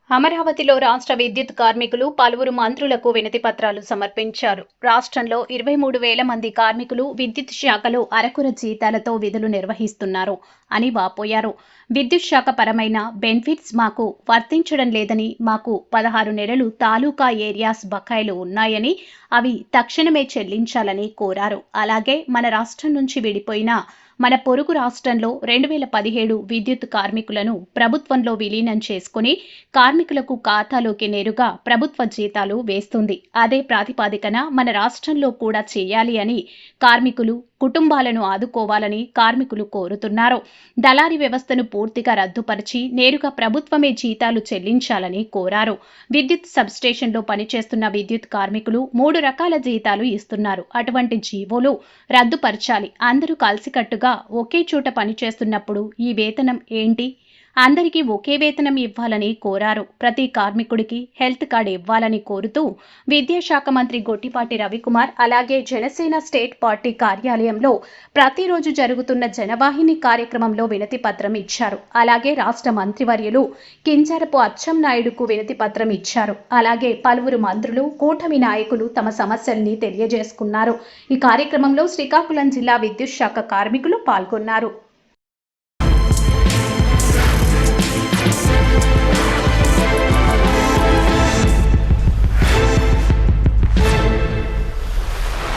అమరావతిలో రాష్ట్ర విద్యుత్ కార్మికులు పలువురు మంత్రులకు వినతి పత్రాలు సమర్పించారు. రాష్ట్రంలో 23,000 మంది కార్మికులు విద్యుత్ శాఖలో అరకొర జీతాలతో విధులు నిర్వహిస్తున్నారు అని వాపోయారు. విద్యుత్ శాఖ పరమైన బెనిఫిట్స్ మాకు వర్తించడం లేదని, మాకు 16 నెలలు తాలూకా ఏరియాస్ బకాయిలు ఉన్నాయని, అవి తక్షణమే చెల్లించాలని కోరారు. అలాగే మన రాష్ట్రం నుంచి విడిపోయిన మన పొరుగు రాష్ట్రంలో 2017 విద్యుత్ కార్మికులను ప్రభుత్వంలో విలీనం చేసుకుని కార్మికులకు ఖాతాలోకి నేరుగా ప్రభుత్వ జీతాలు వేస్తుంది. అదే ప్రాతిపదికన మన రాష్ట్రంలో కూడా చేయాలి అని కార్మికులు, కుటుంబాలను ఆదుకోవాలని కార్మికులు కోరుతున్నారు. దళారీ వ్యవస్థను పూర్తిగా రద్దుపరిచి నేరుగా ప్రభుత్వమే జీతాలు చెల్లించాలని కోరారు. విద్యుత్ సబ్స్టేషన్లో పనిచేస్తున్న విద్యుత్ కార్మికులు 3 రకాల జీతాలు ఇస్తున్నారు. అటువంటి జీవోలు రద్దుపరచాలి. అందరూ కలిసికట్టుగా ఒకే చోట పనిచేస్తున్నప్పుడు ఈ వేతనం ఏంటి? అందరికీ ఒకే వేతనం ఇవ్వాలని కోరారు. ప్రతి కార్మికుడికి హెల్త్ కార్డు ఇవ్వాలని కోరుతూ విద్యాశాఖ మంత్రి గొట్టిపాటి రవికుమార్, అలాగే జనసేన స్టేట్ పార్టీ కార్యాలయంలో ప్రతిరోజు జరుగుతున్న జనవాహిని కార్యక్రమంలో వినతి పత్రం ఇచ్చారు. అలాగే రాష్ట్ర మంత్రివర్యులు కింజరపు అచ్చెన్నాయుడుకు వినతి పత్రం ఇచ్చారు. అలాగే పలువురు మంత్రులు, కూటమి నాయకులు తమ సమస్యల్ని తెలియజేసుకున్నారు. ఈ కార్యక్రమంలో శ్రీకాకుళం జిల్లా విద్యుత్ శాఖ కార్మికులు పాల్గొన్నారు.